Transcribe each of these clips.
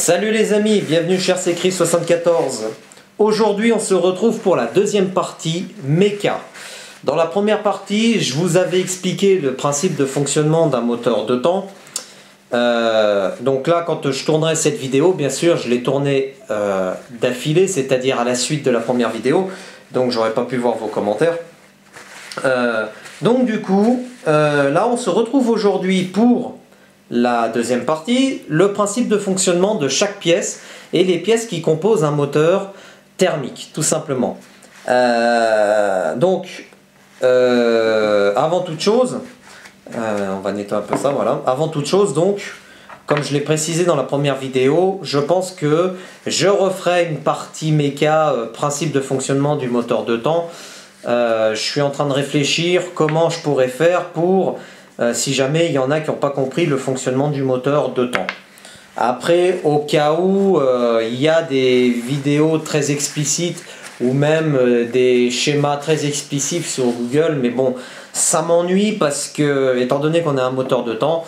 Salut les amis, bienvenue chez RCCris74. Aujourd'hui on se retrouve pour la deuxième partie Mecha. Dans la première partie, je vous avais expliqué le principe de fonctionnement d'un moteur de temps. Donc là, quand je tournerai cette vidéo, bien sûr, je l'ai tournée d'affilée, c'est-à-dire à la suite de la première vidéo. Donc j'aurais pas pu voir vos commentaires. Donc du coup, là on se retrouve aujourd'hui pour la deuxième partie, le principe de fonctionnement de chaque pièce et les pièces qui composent un moteur thermique, tout simplement. Avant toute chose, on va nettoyer un peu ça, voilà. Avant toute chose, donc, comme je l'ai précisé dans la première vidéo, je pense que je referai une partie méca, principe de fonctionnement du moteur de temps. Je suis en train de réfléchir comment je pourrais faire pour... si jamais il y en a qui n'ont pas compris le fonctionnement du moteur de temps. Après, au cas où il y a des vidéos très explicites ou même des schémas très explicites sur Google, mais bon, ça m'ennuie parce que, étant donné qu'on a un moteur de temps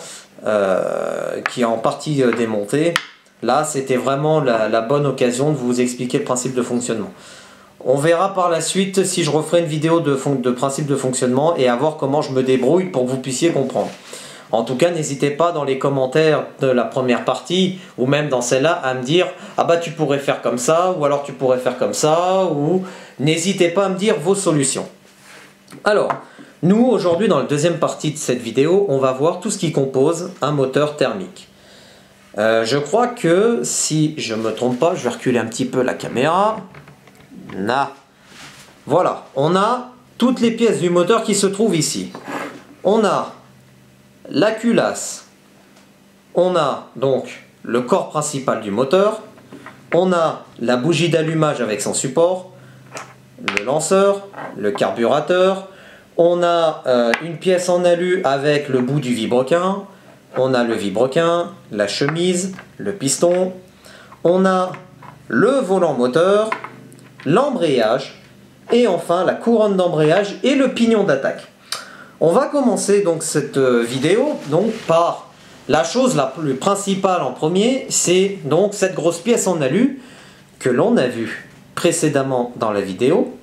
qui est en partie démonté, là c'était vraiment la bonne occasion de vous expliquer le principe de fonctionnement. On verra par la suite si je referai une vidéo de principe de fonctionnement et à voir comment je me débrouille pour que vous puissiez comprendre. En tout cas, n'hésitez pas dans les commentaires de la première partie ou même dans celle-là à me dire « Ah bah tu pourrais faire comme ça » ou alors « Tu pourrais faire comme ça » ou n'hésitez pas à me dire vos solutions. Alors, nous aujourd'hui dans la deuxième partie de cette vidéo, on va voir tout ce qui compose un moteur thermique. Je crois que si je ne me trompe pas, je vais reculer un petit peu la caméra. Voilà, on a toutes les pièces du moteur qui se trouvent ici. On a la culasse, on a donc le corps principal du moteur, on a la bougie d'allumage avec son support, le lanceur, le carburateur, on a une pièce en alu avec le bout du vilebrequin, on a le vilebrequin, la chemise, le piston, on a le volant moteur, l'embrayage et enfin la couronne d'embrayage et le pignon d'attaque. On va commencer donc cette vidéo par la chose la plus principale en premier, c'est donc cette grosse pièce en alu que l'on a vue précédemment dans la vidéo,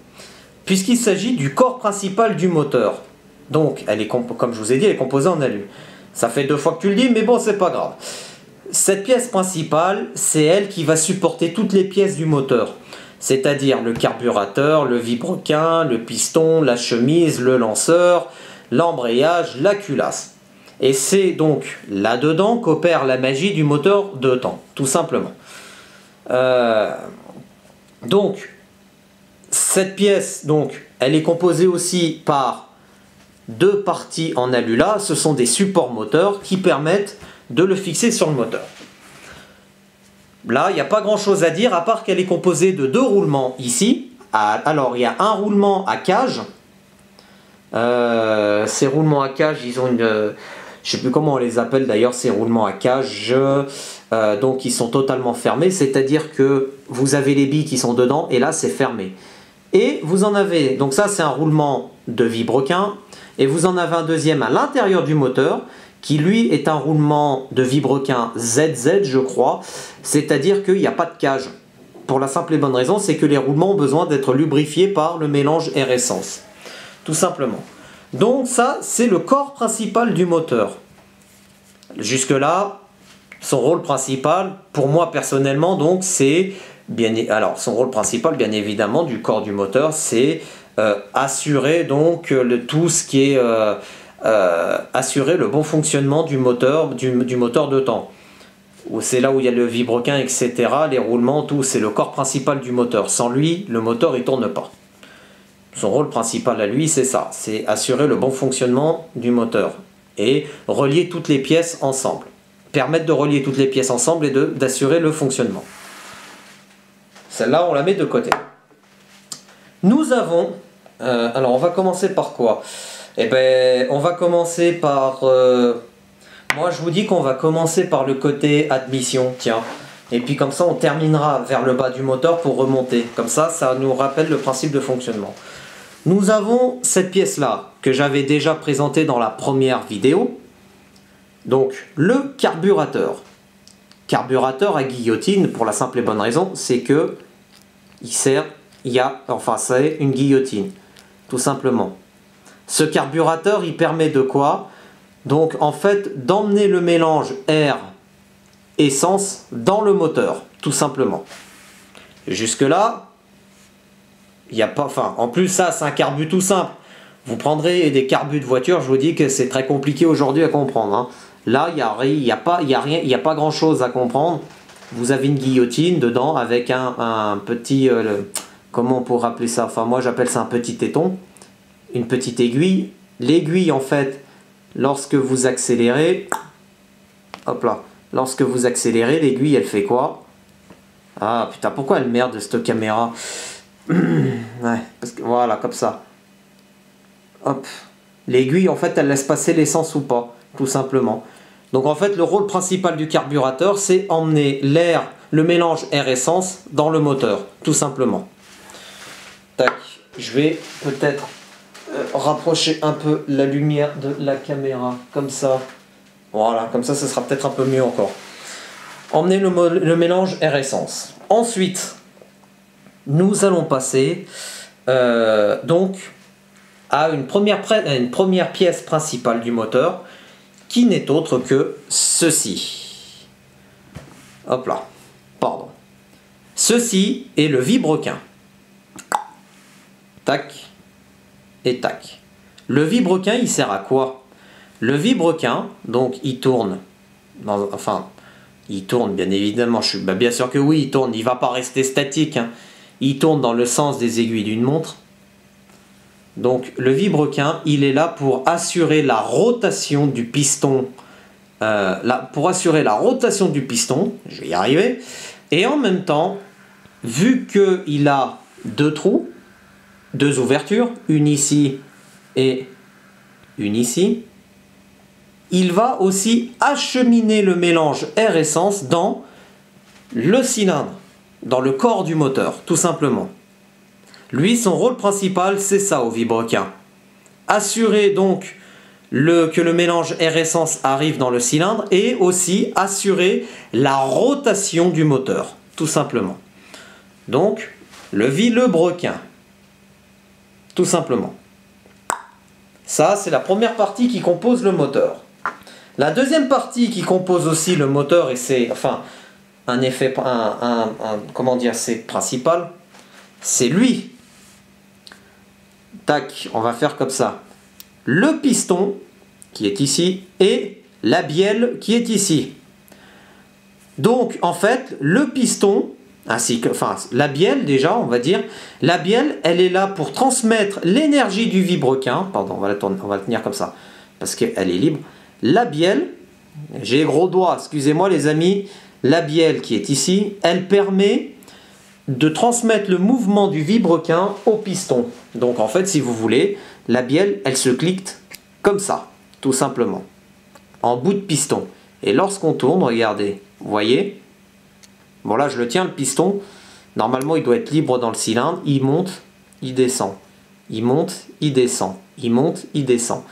puisqu'il s'agit du corps principal du moteur. Donc elle est, comme je vous ai dit, elle est composée en alu. Ça fait 2 fois que tu le dis, mais bon, c'est pas grave. Cette pièce principale, c'est elle qui va supporter toutes les pièces du moteur. C'est-à-dire le carburateur, le vilebrequin, le piston, la chemise, le lanceur, l'embrayage, la culasse. Et c'est donc là-dedans qu'opère la magie du moteur de temps, tout simplement. Donc, cette pièce, elle est composée aussi par 2 parties en alula. Ce sont des supports moteurs qui permettent de le fixer sur le moteur. Là, il n'y a pas grand chose à dire à part qu'elle est composée de 2 roulements ici. Alors, il y a un roulement à cage. Ces roulements à cage, ils ont une... je ne sais plus comment on les appelle d'ailleurs, ces roulements à cage. Donc, ils sont totalement fermés. C'est-à-dire que vous avez les billes qui sont dedans et là, c'est fermé. Et vous en avez... Donc ça, c'est un roulement de vilebrequin. Et vous en avez un deuxième à l'intérieur du moteur qui lui est un roulement de vilebrequin ZZ, je crois, c'est-à-dire qu'il n'y a pas de cage. Pour la simple et bonne raison, c'est que les roulements ont besoin d'être lubrifiés par le mélange air-essence. Tout simplement. Donc ça, c'est le corps principal du moteur. Jusque-là, son rôle principal, pour moi personnellement, donc c'est... Alors, son rôle principal, bien évidemment, du corps du moteur, c'est assurer donc tout ce qui est... assurer le bon fonctionnement du moteur de temps. C'est là où il y a le vilebrequin, etc. Les roulements, tout, c'est le corps principal du moteur. Sans lui, le moteur il tourne pas. Son rôle principal à lui, c'est ça, c'est assurer le bon fonctionnement du moteur et relier toutes les pièces ensemble. Permettre de relier toutes les pièces ensemble et d'assurer le fonctionnement. Celle-là, on la met de côté. Nous avons... alors, on va commencer par quoi ? Eh bien, on va commencer par... moi, je vous dis qu'on va commencer par le côté admission, tiens. Et puis comme ça, on terminera vers le bas du moteur pour remonter. Comme ça, ça nous rappelle le principe de fonctionnement. Nous avons cette pièce-là, que j'avais déjà présentée dans la première vidéo. Donc, le carburateur. carburateur à guillotine pour la simple et bonne raison, c'est que c'est une guillotine, tout simplement. Ce carburateur, il permet de quoi? Donc en fait, d'emmener le mélange air essence dans le moteur, tout simplement. Jusque là, il n'y a pas. Enfin, en plus ça, c'est un carbu tout simple. Vous prendrez des carbus de voiture, je vous dis que c'est très compliqué aujourd'hui à comprendre. Hein. Là, il n'y a pas grand chose à comprendre. Vous avez une guillotine dedans avec un petit. Comment on pourrait appeler ça? Enfin, moi j'appelle ça un petit téton. Une petite aiguille. L'aiguille, en fait, lorsque vous accélérez. Hop là. Lorsque vous accélérez, l'aiguille, elle fait quoi? Ah putain, pourquoi elle merde cette caméra? Ouais, parce que voilà, comme ça. Hop. L'aiguille, en fait, elle laisse passer l'essence ou pas, tout simplement. Donc en fait, le rôle principal du carburateur, c'est emmener l'air, le mélange air-essence dans le moteur, tout simplement. Tac, je vais peut-être rapprocher un peu la lumière de la caméra, comme ça. Voilà, comme ça, ce sera peut-être un peu mieux encore. Emmener le mélange air-essence. Ensuite, nous allons passer donc à une première pièce principale du moteur, qui n'est autre que ceci. Hop là, pardon. Ceci est le vilebrequin. Tac et tac. Le vilebrequin, il sert à quoi? Le vilebrequin, donc il tourne, il tourne bien évidemment, bien sûr que oui, il tourne, il ne va pas rester statique, hein. Il tourne dans le sens des aiguilles d'une montre. Donc le vilebrequin, il est là pour assurer la rotation du piston, je vais y arriver, et en même temps, vu qu'il a deux trous, deux ouvertures, une ici et une ici, il va aussi acheminer le mélange air-essence dans le cylindre, dans le corps du moteur, tout simplement. Lui, son rôle principal, c'est ça au vilebrequin. Assurer donc que le mélange air-essence arrive dans le cylindre et aussi assurer la rotation du moteur, tout simplement. Donc, le vilebrequin, tout simplement. Ça, c'est la première partie qui compose le moteur. La deuxième partie qui compose aussi le moteur, et c'est c'est principal, c'est lui. Tac, on va faire comme ça. Le piston qui est ici et la bielle qui est ici. Donc en fait, le piston, la bielle déjà, on va dire, la bielle, elle est là pour transmettre l'énergie du vilebrequin. Pardon, on va la tenir comme ça parce qu'elle est libre. La bielle, j'ai les gros doigts, excusez-moi les amis, la bielle qui est ici, elle permet de transmettre le mouvement du vilebrequin au piston. Donc en fait, si vous voulez, la bielle, elle se clique comme ça, tout simplement, en bout de piston. Et lorsqu'on tourne, regardez, vous voyez, bon là je le tiens le piston, normalement il doit être libre dans le cylindre, il monte, il descend, il monte, il descend, il monte, il descend.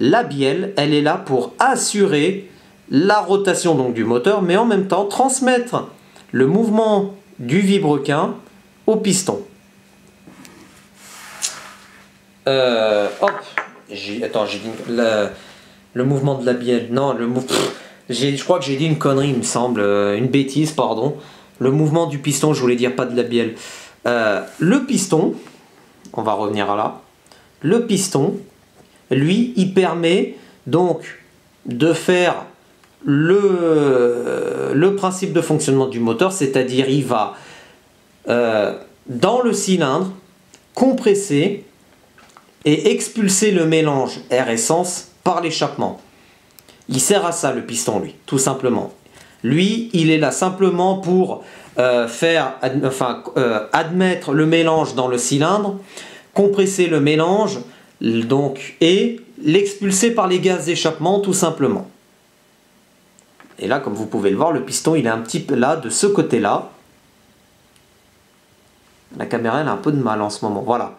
La bielle, elle est là pour assurer la rotation donc du moteur, mais en même temps transmettre le mouvement du vilebrequin au piston. Hop, j'ai dit le mouvement de la bielle. Non, je crois que j'ai dit une connerie, il me semble, une bêtise, pardon. Le mouvement du piston, je voulais dire pas de la bielle. Le piston, on va revenir à là. Le piston, lui, il permet donc de faire le principe de fonctionnement du moteur, c'est-à-dire il va dans le cylindre compresser et expulser le mélange air-essence par l'échappement. Il sert à ça le piston, lui, tout simplement. Lui, il est là simplement pour admettre le mélange dans le cylindre, compresser le mélange donc, et l'expulser par les gaz d'échappement, tout simplement. Et là, comme vous pouvez le voir, le piston, il est un petit peu là, de ce côté-là. La caméra, elle a un peu de mal en ce moment. Voilà.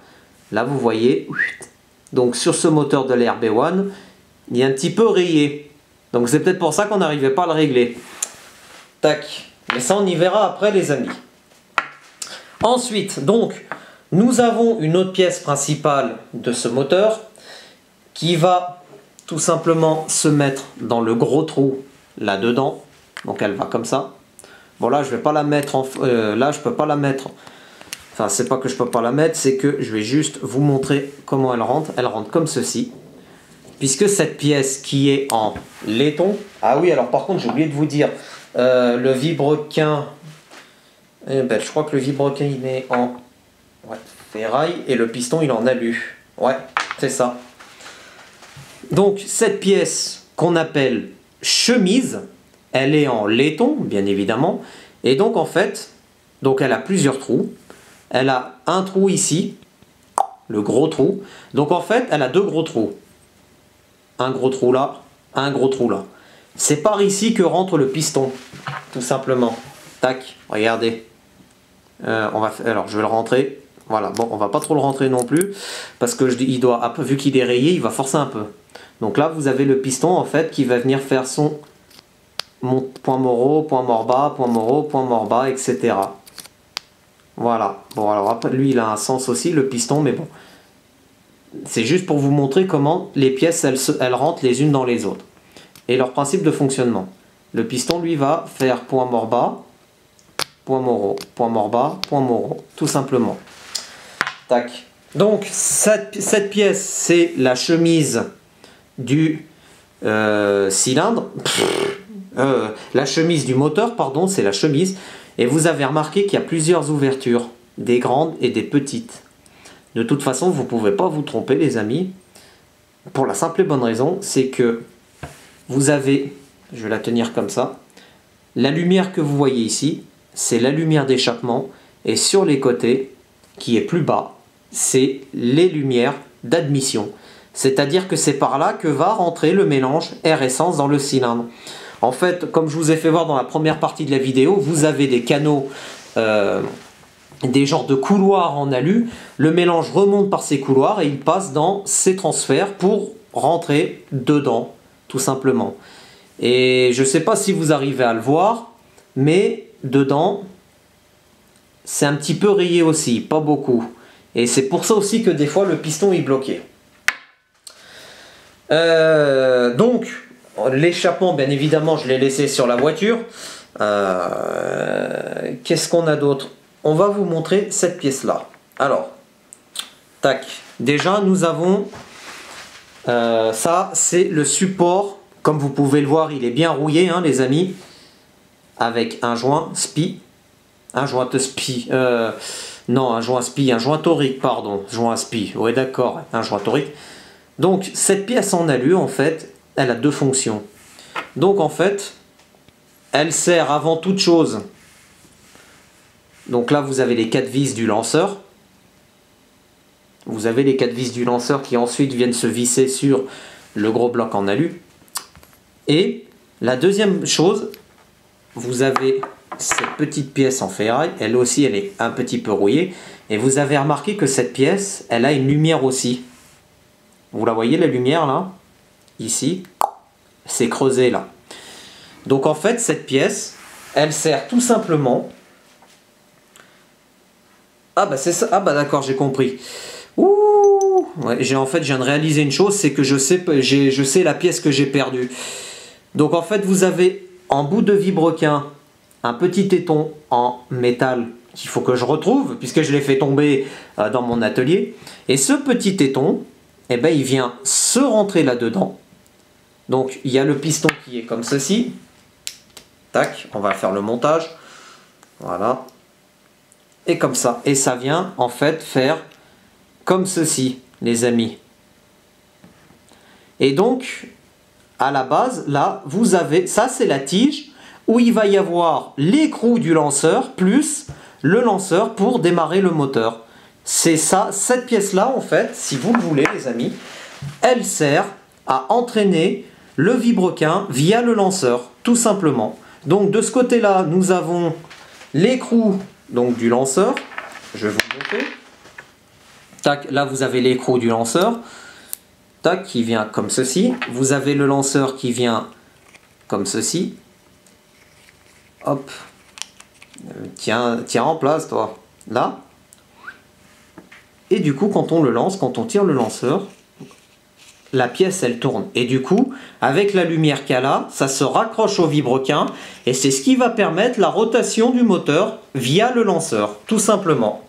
Là, vous voyez, donc sur ce moteur de l'RB1, il est un petit peu rayé. Donc c'est peut-être pour ça qu'on n'arrivait pas à le régler. Tac. Mais ça, on y verra après, les amis. Ensuite, donc, nous avons une autre pièce principale de ce moteur qui va tout simplement se mettre dans le gros trou là-dedans. Donc, elle va comme ça. Bon, là, je vais pas la mettre en... là, je peux pas la mettre... Enfin, c'est pas que je peux pas la mettre, c'est que je vais juste vous montrer comment elle rentre. Elle rentre comme ceci. Puisque cette pièce qui est en laiton... Ah oui, alors par contre, j'ai oublié de vous dire... le vibrequin... je crois que le vibrequin, il est en ferraille et le piston, il est en alu. Ouais, c'est ça. Donc, cette pièce qu'on appelle chemise, elle est en laiton, bien évidemment. Et donc, en fait, donc elle a plusieurs trous. Elle a un trou ici, le gros trou. Donc, en fait, elle a deux gros trous. Un gros trou là, un gros trou là. C'est par ici que rentre le piston, tout simplement. Tac, regardez. Alors, je vais le rentrer. Voilà, bon, on va pas trop le rentrer non plus, parce que il doit, vu qu'il est rayé, il va forcer un peu. Donc là, vous avez le piston, en fait, qui va venir faire son point mort, point mort bas, point mort, point mort bas, etc. Voilà. Bon, alors après, lui, il a un sens aussi, le piston, mais bon. C'est juste pour vous montrer comment les pièces, elles rentrent les unes dans les autres. Et leur principe de fonctionnement. Le piston, lui, va faire point mort bas, point mort bas, point mort, tout simplement. Tac. Donc, cette pièce, c'est la chemise du cylindre. La chemise du moteur, pardon, c'est la chemise. Et vous avez remarqué qu'il y a plusieurs ouvertures, des grandes et des petites. De toute façon, vous ne pouvez pas vous tromper, les amis. Pour la simple et bonne raison, c'est que vous avez, je vais la tenir comme ça, la lumière que vous voyez ici, c'est la lumière d'échappement. Et sur les côtés, qui est plus bas, c'est les lumières d'admission. C'est-à-dire que c'est par là que va rentrer le mélange air-essence dans le cylindre. En fait, comme je vous ai fait voir dans la première partie de la vidéo, vous avez des canaux, des genres de couloirs en alu. Le mélange remonte par ces couloirs et il passe dans ces transferts pour rentrer dedans, tout simplement. Et je ne sais pas si vous arrivez à le voir, mais dedans, c'est un petit peu rayé aussi, pas beaucoup. Et c'est pour ça aussi que des fois le piston est bloqué. Donc, l'échappement, bien évidemment, je l'ai laissé sur la voiture. Qu'est-ce qu'on a d'autre? On va vous montrer cette pièce-là. Alors, tac. Déjà, nous avons... ça, c'est le support. Comme vous pouvez le voir, il est bien rouillé, hein, les amis. Avec un joint SPI. Un joint SPI. Non, un joint SPI. Un joint torique, pardon. Joint SPI. Oui, d'accord. Un joint torique. Donc, cette pièce en alu, en fait, elle a deux fonctions. Donc, en fait, elle sert avant toute chose. Donc là, vous avez les 4 vis du lanceur. Vous avez les 4 vis du lanceur qui ensuite viennent se visser sur le gros bloc en alu. Et la deuxième chose, vous avez cette petite pièce en ferraille. Elle aussi, elle est un petit peu rouillée. Et vous avez remarqué que cette pièce, elle a une lumière aussi. Vous la voyez, la lumière là? Ici, c'est creusé là. Donc en fait, cette pièce, elle sert tout simplement... Ah bah c'est ça, ah bah d'accord, j'ai compris. Ouh, ouais, en fait, je viens de réaliser une chose, c'est que je sais la pièce que j'ai perdue. Donc en fait, vous avez en bout de vibrequin un petit téton en métal qu'il faut que je retrouve, puisque je l'ai fait tomber dans mon atelier. Et ce petit téton, eh ben, il vient se rentrer là-dedans. Donc il y a le piston qui est comme ceci. Tac, on va faire le montage. Voilà. Et comme ça. Et ça vient en fait faire comme ceci, les amis. Et donc, à la base, là, vous avez... Ça, c'est la tige où il va y avoir l'écrou du lanceur plus le lanceur pour démarrer le moteur. C'est ça, cette pièce-là, en fait, si vous le voulez, les amis, elle sert à entraîner le vibrequin via le lanceur, tout simplement. Donc, de ce côté-là, nous avons l'écrou donc du lanceur. Je vais vous montrer. Tac, là, vous avez l'écrou du lanceur. Tac, qui vient comme ceci. Vous avez le lanceur qui vient comme ceci. Hop. Tiens en place, toi. Là. Et du coup, quand on le lance, quand on tire le lanceur, la pièce, elle tourne. Et du coup, avec la lumière qu'elle a, ça se raccroche au vilebrequin. Et c'est ce qui va permettre la rotation du moteur via le lanceur, tout simplement.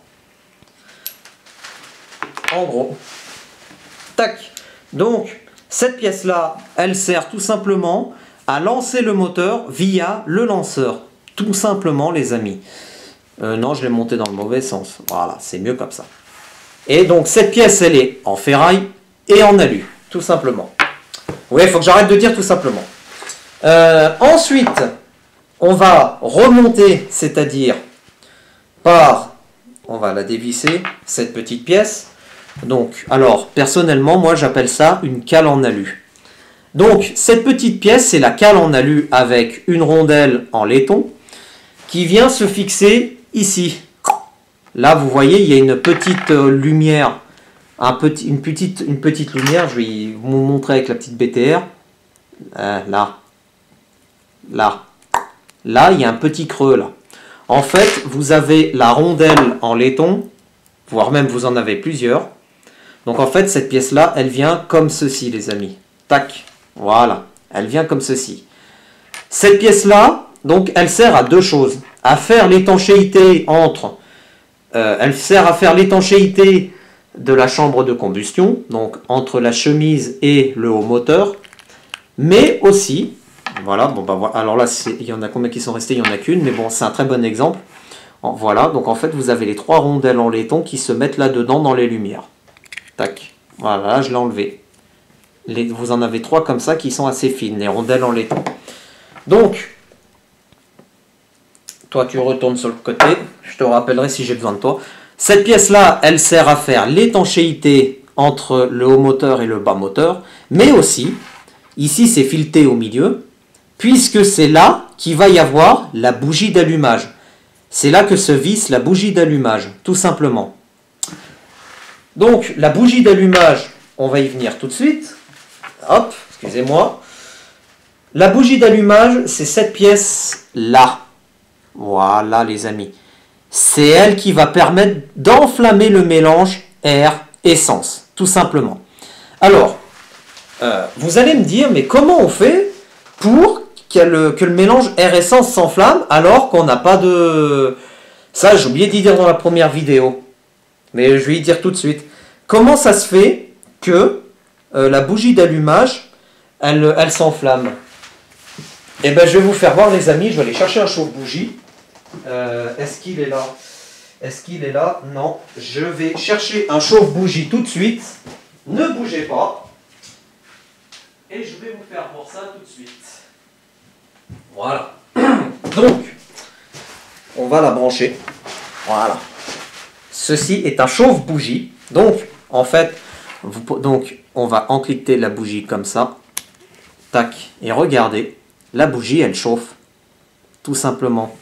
En gros. Tac. Donc, cette pièce-là, elle sert tout simplement à lancer le moteur via le lanceur. Tout simplement, les amis. Non, je l'ai monté dans le mauvais sens. Voilà, c'est mieux comme ça. Et donc, cette pièce, elle est en ferraille et en alu. Tout simplement. Oui, il faut que j'arrête de dire tout simplement. Ensuite, on va remonter, c'est-à-dire par... On va la dévisser, cette petite pièce. Donc, alors, personnellement, moi, j'appelle ça une cale en alu. Donc, cette petite pièce, c'est la cale en alu avec une rondelle en laiton qui vient se fixer ici. Là, vous voyez, il y a une petite lumière, une petite lumière. Je vais vous montrer avec la petite BTR. Là. Là, il y a un petit creux, là. En fait, vous avez la rondelle en laiton, voire même vous en avez plusieurs. Donc, en fait, cette pièce-là, elle vient comme ceci, les amis. Tac. Voilà. Elle vient comme ceci. Cette pièce-là, donc, elle sert à deux choses. À faire l'étanchéité entre... elle sert à faire l'étanchéité de la chambre de combustion, donc entre la chemise et le haut moteur, mais aussi, voilà, bon bah voilà, alors là, il y en a combien qui sont restés, il n'y en a qu'une, mais bon, c'est un très bon exemple. Voilà, donc en fait, vous avez les trois rondelles en laiton qui se mettent là-dedans dans les lumières. Tac, voilà, là, je l'ai enlevé. Vous en avez trois comme ça qui sont assez fines, les rondelles en laiton. Donc, toi, tu retournes sur le côté. Je te rappellerai si j'ai besoin de toi. Cette pièce-là, elle sert à faire l'étanchéité entre le haut moteur et le bas moteur. Mais aussi, ici, c'est fileté au milieu, puisque c'est là qu'il va y avoir la bougie d'allumage. C'est là que se visse la bougie d'allumage, tout simplement. Donc, la bougie d'allumage, on va y venir tout de suite. Hop, excusez-moi. La bougie d'allumage, c'est cette pièce-là. Voilà les amis, c'est elle qui va permettre d'enflammer le mélange air-essence, tout simplement. Alors, vous allez me dire, mais comment on fait pour que le mélange air-essence s'enflamme alors qu'on n'a pas de... Ça, j'ai oublié d'y dire dans la première vidéo, mais je vais y dire tout de suite. Comment ça se fait que la bougie d'allumage, elle s'enflamme? Eh bien, je vais vous faire voir les amis, je vais aller chercher un chauffe-bougie. Est-ce qu'il est là? Est-ce qu'il est là? Non. Je vais chercher un chauffe-bougie tout de suite. Ne bougez pas. Et je vais vous faire voir ça tout de suite. Voilà. Donc, on va la brancher. Voilà. Ceci est un chauffe-bougie. Donc, en fait, on va encliquer la bougie comme ça. Tac. Et regardez, la bougie, elle chauffe. Tout simplement.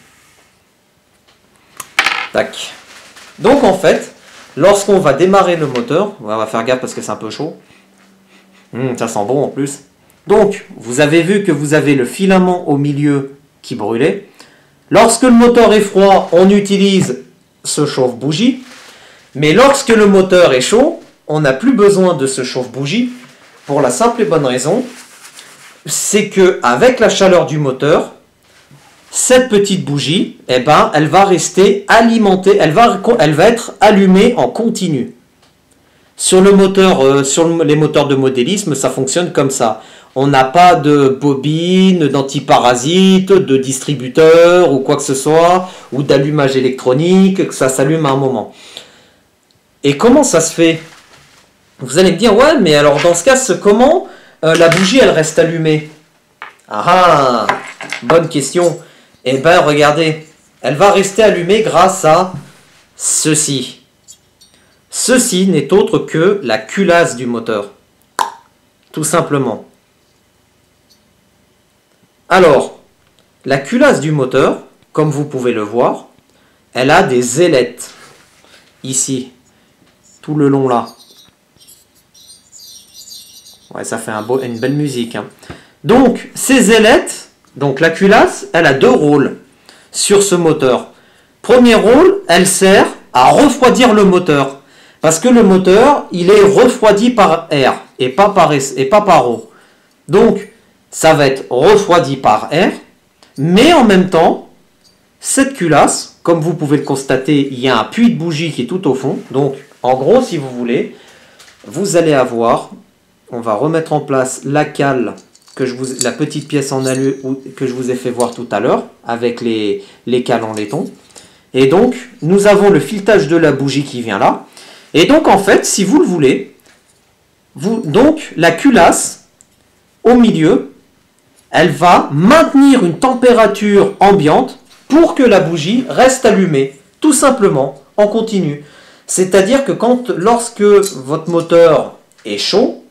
Tac. Donc en fait, lorsqu'on va démarrer le moteur, on va faire gaffe parce que c'est un peu chaud. Ça sent bon en plus. Donc, vous avez vu que vous avez le filament au milieu qui brûlait. Lorsque le moteur est froid, on utilise ce chauffe-bougie. Mais lorsque le moteur est chaud, on n'a plus besoin de ce chauffe-bougie pour la simple et bonne raison, c'est que avec la chaleur du moteur, cette petite bougie, eh ben, elle va rester alimentée, elle va être allumée en continu. Sur le moteur, sur les moteurs de modélisme, ça fonctionne comme ça. On n'a pas de bobine, d'antiparasite, de distributeur ou quoi que ce soit, ou d'allumage électronique, que ça s'allume à un moment. Et comment ça se fait? Vous allez me dire, ouais, mais alors dans ce cas, comment la bougie, elle reste allumée? Ah, bonne question. Eh bien, regardez, elle va rester allumée grâce à ceci. Ceci n'est autre que la culasse du moteur. Tout simplement. Alors, la culasse du moteur, comme vous pouvez le voir, elle a des ailettes. Ici, tout le long là. Ouais, ça fait une belle musique. Hein. Donc, ces ailettes, donc la culasse, elle a deux rôles. sur ce moteur. Premier rôle, elle sert à refroidir le moteur. Parce que le moteur, il est refroidi par air et pas par eau. Donc, ça va être refroidi par air, mais en même temps, cette culasse, comme vous pouvez le constater, il y a un puits de bougie qui est tout au fond. Donc, en gros, si vous voulez, vous allez avoir, on va remettre en place la cale, la petite pièce en alu que je vous ai fait voir tout à l'heure, avec les cales en laiton. Et donc, nous avons le filetage de la bougie qui vient là. Et donc, en fait, si vous le voulez, donc la culasse, au milieu, elle va maintenir une température ambiante pour que la bougie reste allumée, tout simplement, en continu. C'est-à-dire que lorsque votre moteur est chaud,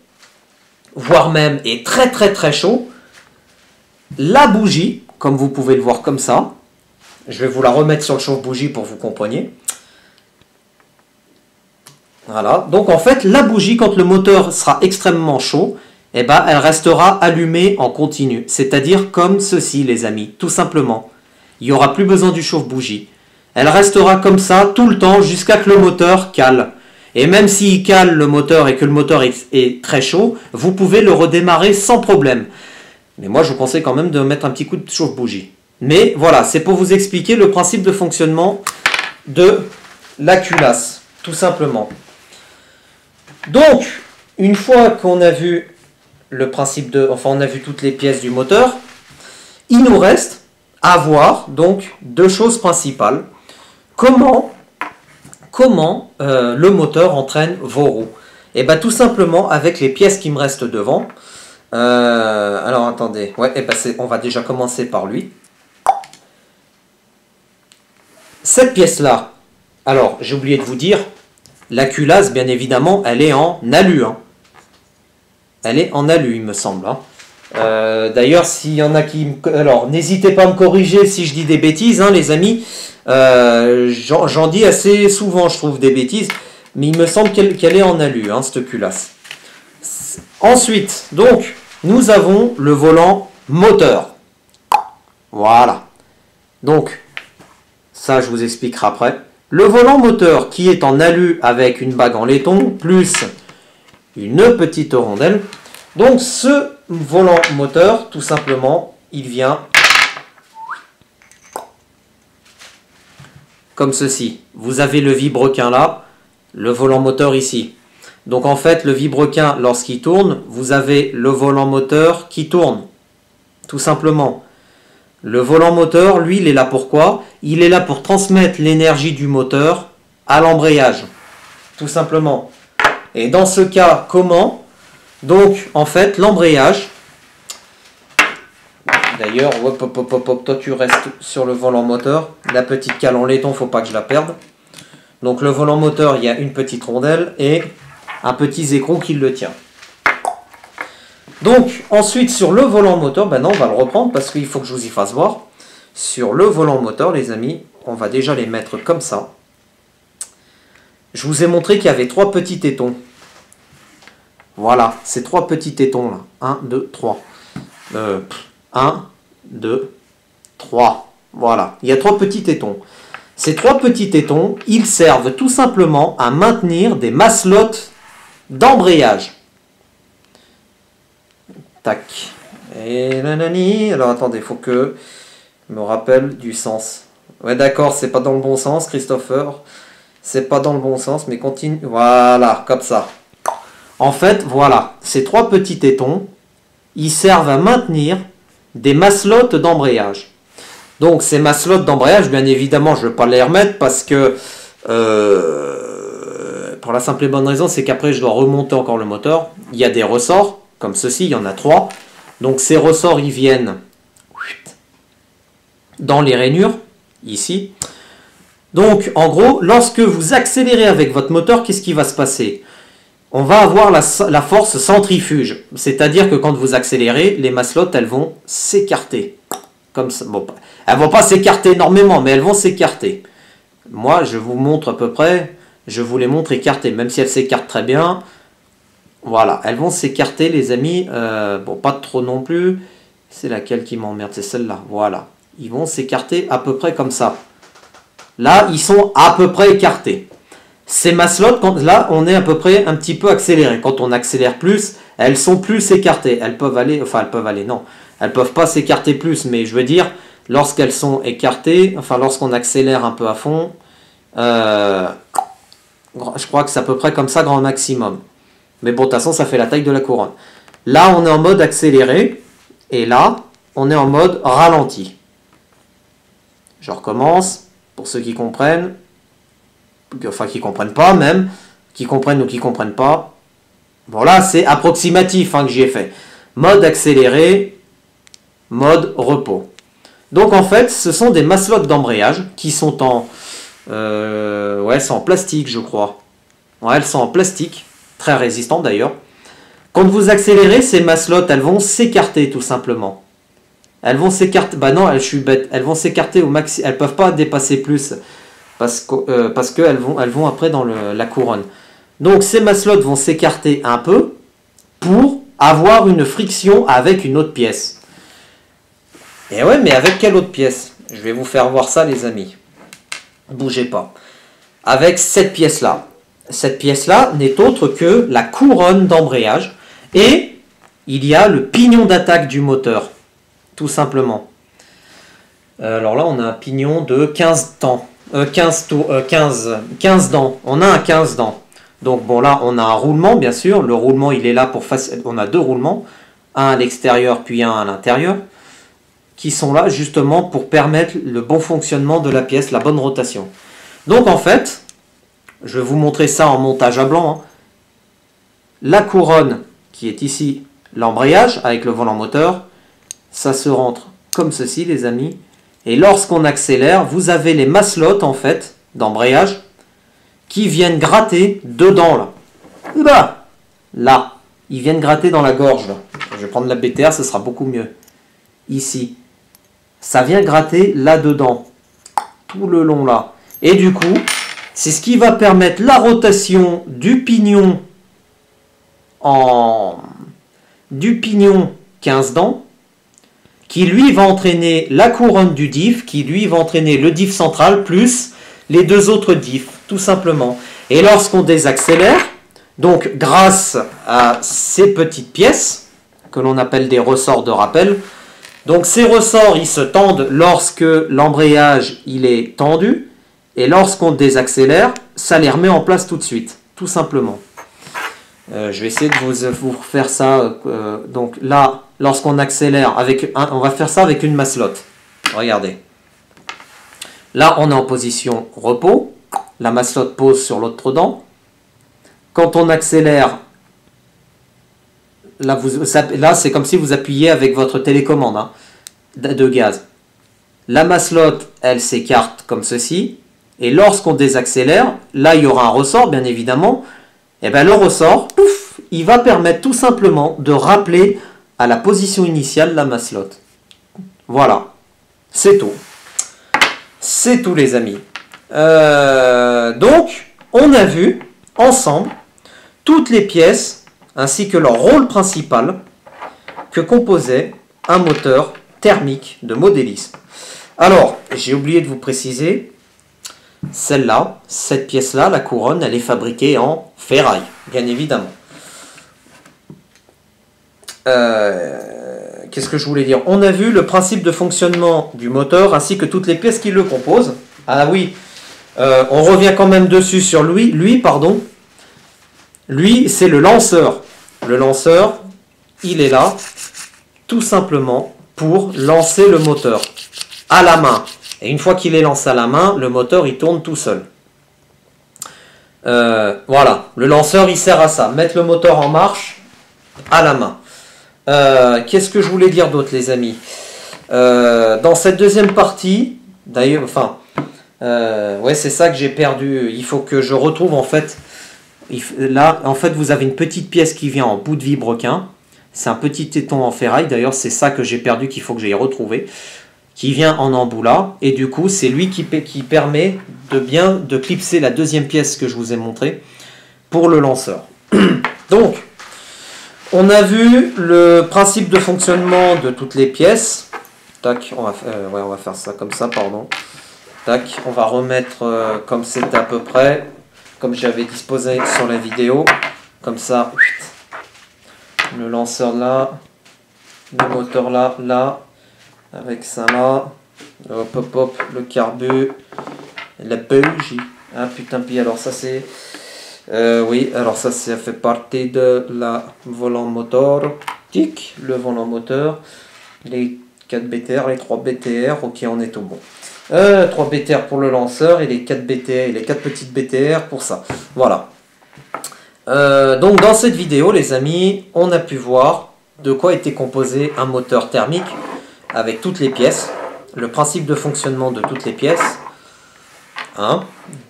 voire même est très très très chaud, la bougie, comme vous pouvez le voir comme ça, je vais vous la remettre sur le chauffe-bougie pour que vous compreniez. Voilà, donc en fait, la bougie, quand le moteur sera extrêmement chaud, eh ben, elle restera allumée en continu. C'est-à-dire comme ceci, les amis, tout simplement. Il n'y aura plus besoin du chauffe-bougie. Elle restera comme ça tout le temps jusqu'à que le moteur cale. Et même s'il cale le moteur et que le moteur est très chaud, vous pouvez le redémarrer sans problème. Mais moi, je vous conseille quand même de mettre un petit coup de chauffe-bougie. Mais voilà, c'est pour vous expliquer le principe de fonctionnement de la culasse, tout simplement. Donc, une fois qu'on a vu le principe on a vu toutes les pièces du moteur, il nous reste à voir donc deux choses principales. Comment le moteur entraîne vos roues? Et bien tout simplement avec les pièces qui me restent devant. Alors attendez, ouais, on va déjà commencer par lui. Cette pièce-là, alors j'ai oublié de vous dire, la culasse, bien évidemment, elle est en alu. Hein. Elle est en alu, il me semble. Hein. D'ailleurs, s'il y en a qui... Alors, n'hésitez pas à me corriger si je dis des bêtises, hein, les amis. J'en dis assez souvent, je trouve, des bêtises. Mais il me semble qu'elle est en alu, hein, cette culasse. Ensuite, donc, nous avons le volant moteur. Voilà. Donc, ça, je vous expliquerai après. Le volant moteur qui est en alu avec une bague en laiton, plus une petite rondelle. Donc ce volant moteur, tout simplement, il vient comme ceci. Vous avez le vilebrequin là, le volant moteur ici. Donc en fait, le vilebrequin, lorsqu'il tourne, vous avez le volant moteur qui tourne. Tout simplement. Le volant moteur, lui, il est là pour quoi? Il est là pour transmettre l'énergie du moteur à l'embrayage. Tout simplement. Et dans ce cas, comment? Donc, en fait, l'embrayage... D'ailleurs, toi tu restes sur le volant moteur. La petite cale en laiton, faut pas que je la perde. Donc le volant moteur, il y a une petite rondelle et un petit écrou qui le tient. Donc, ensuite, sur le volant moteur, ben non, on va le reprendre parce qu'il faut que je vous y fasse voir. Sur le volant moteur, les amis, on va déjà les mettre comme ça. Je vous ai montré qu'il y avait trois petits tétons. Voilà, ces trois petits tétons là. 1, 2, 3. 1, 2, 3. Voilà, il y a trois petits tétons. Ces trois petits tétons, ils servent tout simplement à maintenir des maslottes d'embrayage. Tac. Et nanani. Alors attendez, il faut que je me rappelle du sens. Ouais, d'accord, c'est pas dans le bon sens, Christopher. C'est pas dans le bon sens, mais continue. Voilà, comme ça. En fait, voilà, ces trois petits tétons, ils servent à maintenir des maslottes d'embrayage. Donc, ces maslottes d'embrayage, bien évidemment, je ne vais pas les remettre parce que, pour la simple et bonne raison, c'est qu'après, je dois remonter encore le moteur. Il y a des ressorts, comme ceci, il y en a 3. Donc, ces ressorts, ils viennent dans les rainures, ici. Donc, en gros, lorsque vous accélérez avec votre moteur, qu'est-ce qui va se passer? On va avoir la force centrifuge. C'est-à-dire que quand vous accélérez, les maslottes, elles vont s'écarter. Comme ça. Bon, elles ne vont pas s'écarter énormément, mais elles vont s'écarter. Moi, je vous montre à peu près, je vous les montre écartées, même si elles s'écartent très bien. Voilà, elles vont s'écarter, les amis. Bon, pas trop non plus. C'est laquelle qui m'emmerde? C'est celle-là. Voilà. ils vont s'écarter à peu près comme ça. Là, ils sont à peu près écartés. Ces maslottes, là, on est à peu près un petit peu accéléré. Quand on accélère plus, elles sont plus écartées. Elles peuvent aller, enfin, elles peuvent aller, non. Elles peuvent pas s'écarter plus, mais je veux dire, lorsqu'elles sont écartées, enfin, lorsqu'on accélère un peu à fond, je crois que c'est à peu près comme ça, grand maximum. Mais bon, de toute façon, ça fait la taille de la couronne. Là, on est en mode accéléré, et là, on est en mode ralenti. Je recommence, pour ceux qui comprennent, enfin qui comprennent pas même, qui comprennent ou qui comprennent pas. Bon là, c'est approximatif hein, que j'ai fait. Mode accéléré, mode repos. Donc en fait, ce sont des maslottes d'embrayage qui sont en... ouais, c'est en plastique, je crois. Ouais, elles sont en plastique, très résistantes d'ailleurs. Quand vous accélérez, ces maslottes, elles vont s'écarter tout simplement. Elles vont s'écarter, bah non, je suis bête, elles vont s'écarter au maxi, elles peuvent pas dépasser plus parce qu'elles vont après dans la couronne. Donc ces maslottes vont s'écarter un peu pour avoir une friction avec une autre pièce. Et ouais, mais avec quelle autre pièce? Je vais vous faire voir ça les amis. Bougez pas. Avec cette pièce-là. Cette pièce-là n'est autre que la couronne d'embrayage et il y a le pignon d'attaque du moteur. Tout simplement. Alors là, on a un pignon de 15 dents. 15 dents. On a un 15 dents. Donc bon, là, on a un roulement, bien sûr. Le roulement, il est là pour faciliter. On a deux roulements. Un à l'extérieur, puis un à l'intérieur. Qui sont là, justement, pour permettre le bon fonctionnement de la pièce, la bonne rotation. Donc en fait, je vais vous montrer ça en montage à blanc. Hein. La couronne, qui est ici, l'embrayage, avec le volant moteur, ça se rentre comme ceci les amis et lorsqu'on accélère vous avez les maslottes en fait d'embrayage qui viennent gratter dedans là ils viennent gratter dans la gorge là. Je vais prendre la BTR, ce sera beaucoup mieux. Ici ça vient gratter là dedans tout le long là et du coup c'est ce qui va permettre la rotation du pignon 15 dents qui lui va entraîner la couronne du diff, qui lui va entraîner le diff central plus les deux autres diffs, tout simplement. Et lorsqu'on désaccélère, donc grâce à ces petites pièces, que l'on appelle des ressorts de rappel, donc ces ressorts, ils se tendent lorsque l'embrayage il est tendu, et lorsqu'on désaccélère, ça les remet en place tout de suite, tout simplement. Je vais essayer de vous faire ça. Donc là, lorsqu'on accélère, on va faire ça avec une maslotte. Regardez. Là, on est en position repos. La maslotte pose sur l'autre dent. Quand on accélère, là c'est comme si vous appuyiez avec votre télécommande hein, de gaz. La maslotte, elle s'écarte comme ceci. Et lorsqu'on désaccélère, là, il y aura un ressort, bien évidemment. Et bien le ressort, pouf, il va permettre tout simplement de rappeler à la position initiale la maslotte. Voilà, c'est tout. C'est tout les amis. Donc, on a vu ensemble toutes les pièces ainsi que leur rôle principal que composait un moteur thermique de modélisme. Alors, j'ai oublié de vous préciser, celle-là, cette pièce-là, la couronne, elle est fabriquée en ferraille, bien évidemment. Qu'est-ce que je voulais dire? On a vu le principe de fonctionnement du moteur ainsi que toutes les pièces qui le composent. Ah oui, on revient quand même dessus sur lui. Lui, c'est le lanceur. Le lanceur, il est là tout simplement pour lancer le moteur à la main. Et une fois qu'il est lancé à la main, le moteur il tourne tout seul. Voilà, le lanceur il sert à ça, mettre le moteur en marche à la main. Qu'est-ce que je voulais dire d'autre les amis? Dans cette deuxième partie, d'ailleurs, ouais c'est ça que j'ai perdu, il faut que je retrouve en fait, là en fait vous avez une petite pièce qui vient en bout de vilebrequin, c'est un petit téton en ferraille, d'ailleurs c'est ça que j'ai perdu qu'il faut que j'aille retrouver. Qui vient en embout là, et du coup c'est lui qui permet de clipser la deuxième pièce que je vous ai montré pour le lanceur. Donc, on a vu le principe de fonctionnement de toutes les pièces, Tac, ouais, on va faire ça comme ça, pardon. Tac, on va remettre comme c'était à peu près, comme j'avais disposé sur la vidéo. Comme ça, le lanceur là, le moteur là, là, avec ça là, hop hop hop, le carbu, la bougie. Ah putain, puis alors ça c'est... oui, alors ça fait partie de la volant moteur. Tic, le volant moteur, les 4 BTR, les 3 BTR, ok on est tout bon. 3 BTR pour le lanceur et les 4 BTR, les 4 petites BTR pour ça. Voilà. Donc dans cette vidéo les amis, on a pu voir de quoi était composé un moteur thermique avec toutes les pièces, le principe de fonctionnement de toutes les pièces. Hein?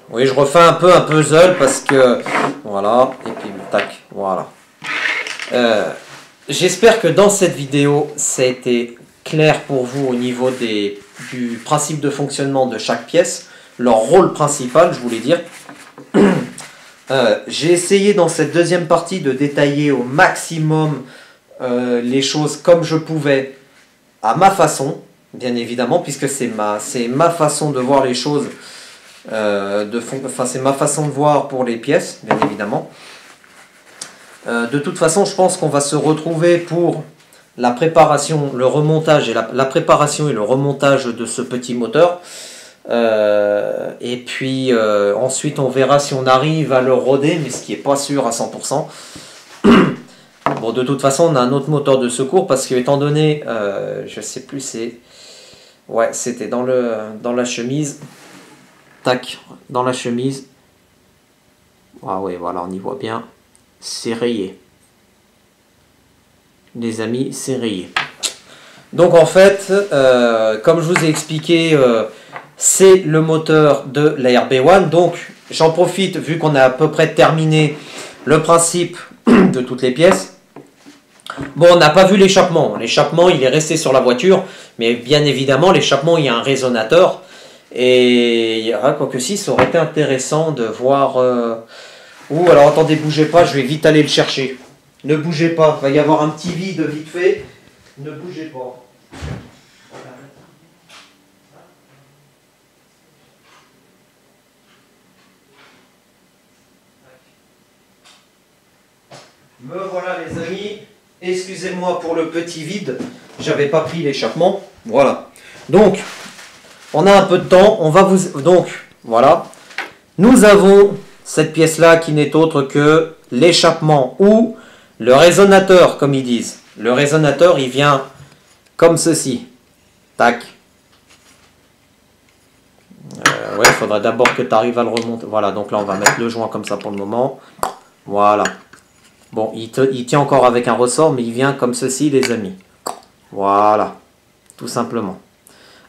Oui, je refais un puzzle parce que voilà, et puis tac, voilà. J'espère que dans cette vidéo ça a été clair pour vous au niveau du principe de fonctionnement de chaque pièce, leur rôle principal, je voulais dire. J'ai essayé dans cette deuxième partie de détailler au maximum les choses comme je pouvais, à ma façon, bien évidemment, puisque c'est ma façon de voir les choses, c'est ma façon de voir pour les pièces, bien évidemment. De toute façon, je pense qu'on va se retrouver pour la préparation, le remontage et la préparation et le remontage de ce petit moteur. Et puis ensuite on verra si on arrive à le roder, mais ce qui n'est pas sûr à 100%. Bon, de toute façon on a un autre moteur de secours parce que étant donné, je sais plus, c'était dans la chemise. Tac, dans la chemise. Ah ouais, voilà, on y voit bien. C'est rayé. Les amis, c'est rayé. Donc en fait, comme je vous ai expliqué, c'est le moteur de la RB1. Donc j'en profite, vu qu'on a à peu près terminé le principe de toutes les pièces. Bon, on n'a pas vu l'échappement. L'échappement, il est resté sur la voiture. Mais bien évidemment, l'échappement, il y a un résonateur. Et quoique si, ça aurait été intéressant de voir... Ouh, alors attendez, bougez pas, je vais vite aller le chercher. Ne bougez pas, il va y avoir un petit vide vite fait. Ne bougez pas. Me voilà les amis, excusez-moi pour le petit vide, j'avais pas pris l'échappement, voilà. Donc, on a un peu de temps, on va vous... Donc, voilà, nous avons cette pièce-là qui n'est autre que l'échappement ou le résonateur, comme ils disent. Le résonateur, il vient comme ceci, tac. Ouais, il faudra d'abord que tu arrives à le remonter, voilà, donc là on va mettre le joint comme ça pour le moment, voilà. Bon, il tient encore avec un ressort, mais il vient comme ceci, les amis. Voilà, tout simplement.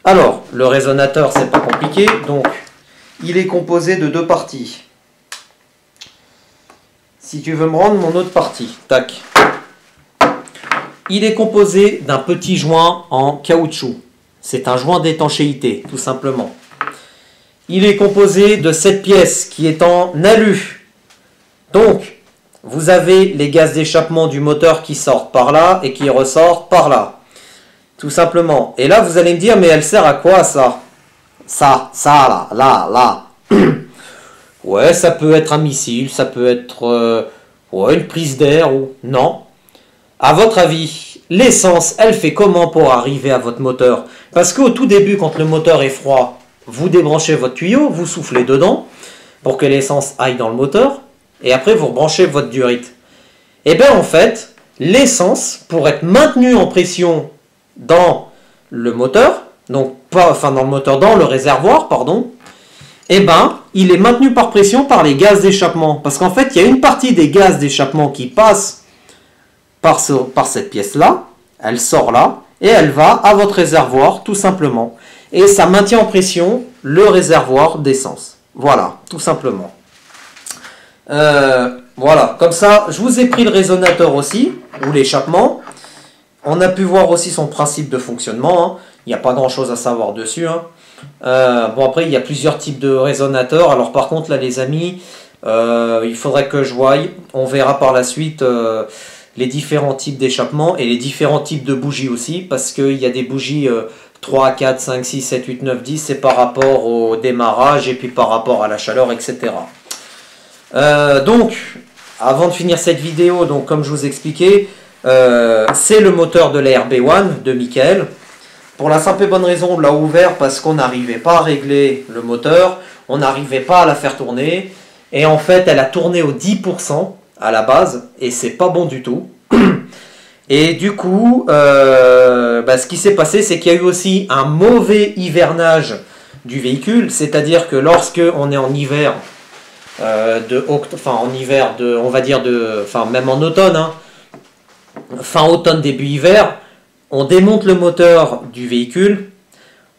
Alors, le résonateur, c'est pas compliqué. Donc, il est composé de 2 parties. Si tu veux me rendre mon autre partie, tac. Il est composé d'un petit joint en caoutchouc. C'est un joint d'étanchéité, tout simplement. Il est composé de cette pièce qui est en alu. Donc, vous avez les gaz d'échappement du moteur qui sortent par là et qui ressortent par là. Tout simplement. Et là, vous allez me dire, mais elle sert à quoi ça? Ça, là. Ouais, ça peut être un missile, ça peut être ouais, une prise d'air ou... Non. À votre avis, l'essence, elle fait comment pour arriver à votre moteur? Parce qu'au tout début, quand le moteur est froid, vous débranchez votre tuyau, vous soufflez dedans pour que l'essence aille dans le moteur. Et après, vous rebranchez votre durite. Et bien, en fait, l'essence, pour être maintenue en pression dans le moteur, donc pas, enfin dans le moteur, dans le réservoir, pardon, et ben, il est maintenu par pression par les gaz d'échappement. Parce qu'en fait, il y a une partie des gaz d'échappement qui passe par cette pièce-là, elle sort là, et elle va à votre réservoir, tout simplement. Et ça maintient en pression le réservoir d'essence. Voilà, tout simplement. Voilà, comme ça, je vous ai pris le résonateur aussi, ou l'échappement. On a pu voir aussi son principe de fonctionnement. Hein. Il n'y a pas grand chose à savoir dessus. Hein. Bon, après, il y a plusieurs types de résonateurs. Alors, par contre, là, les amis, il faudrait que je voie. On verra par la suite les différents types d'échappement et les différents types de bougies aussi. Parce qu'il y a des bougies 3, 4, 5, 6, 7, 8, 9, 10, c'est par rapport au démarrage et puis par rapport à la chaleur, etc. Donc, avant de finir cette vidéo, donc comme je vous expliquais, c'est le moteur de la RB1 de Michael. Pour la simple et bonne raison, on l'a ouvert parce qu'on n'arrivait pas à régler le moteur, on n'arrivait pas à la faire tourner, et en fait elle a tourné au 10% à la base, et c'est pas bon du tout. Et du coup, ce qui s'est passé, c'est qu'il y a eu aussi un mauvais hivernage du véhicule, c'est-à-dire que lorsque on est en hiver, on va dire même en automne, hein, fin automne, début hiver, on démonte le moteur du véhicule,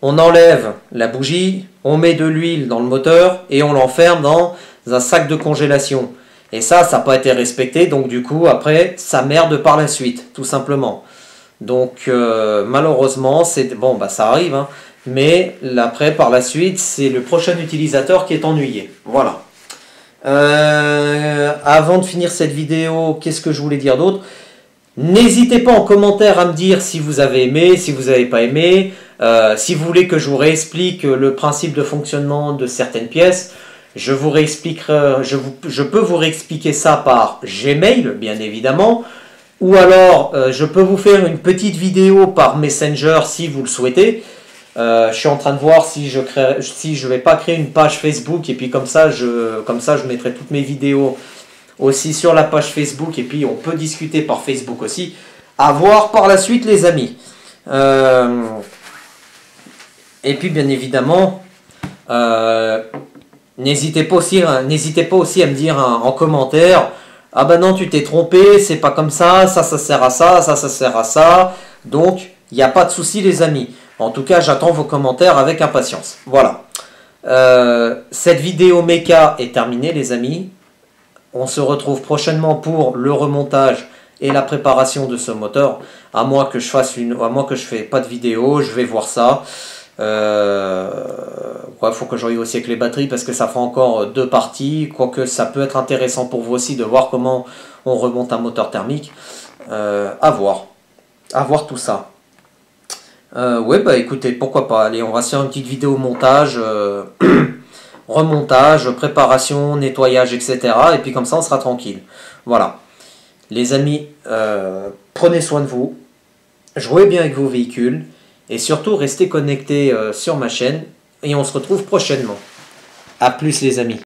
on enlève la bougie, on met de l'huile dans le moteur et on l'enferme dans un sac de congélation. Et ça n'a pas été respecté, donc du coup, après, ça merde par la suite, tout simplement. Donc, malheureusement, ça arrive, hein, mais après, par la suite, c'est le prochain utilisateur qui est ennuyé. Voilà. Avant de finir cette vidéo, qu'est-ce que je voulais dire d'autre ? N'hésitez pas en commentaire à me dire si vous avez aimé, si vous n'avez pas aimé, si vous voulez que je vous réexplique le principe de fonctionnement de certaines pièces. Je vous réexpliquerai, je peux vous réexpliquer ça par Gmail, bien évidemment, ou alors je peux vous faire une petite vidéo par Messenger si vous le souhaitez. Je suis en train de voir si je vais pas créer une page Facebook et puis comme ça je mettrai toutes mes vidéos aussi sur la page Facebook et puis on peut discuter par Facebook aussi. À voir par la suite les amis. Et puis bien évidemment, n'hésitez pas aussi à me dire en commentaire, ah ben non tu t'es trompé, c'est pas comme ça, ça sert à ça, ça sert à ça. Donc il n'y a pas de souci les amis. En tout cas j'attends vos commentaires avec impatience. Voilà. Cette vidéo méca est terminée les amis. On se retrouve prochainement pour le remontage et la préparation de ce moteur. À moins que je fais pas de vidéo, je vais voir ça. Faut que je regarde aussi avec les batteries parce que ça fera encore 2 parties. Quoique ça peut être intéressant pour vous aussi de voir comment on remonte un moteur thermique. À voir tout ça. Écoutez, pourquoi pas. Allez, on va se faire une petite vidéo montage. Remontage, préparation, nettoyage, etc. Et puis comme ça, on sera tranquille. Voilà. Les amis, prenez soin de vous. Jouez bien avec vos véhicules. Et surtout, restez connectés sur ma chaîne. Et on se retrouve prochainement. A plus les amis.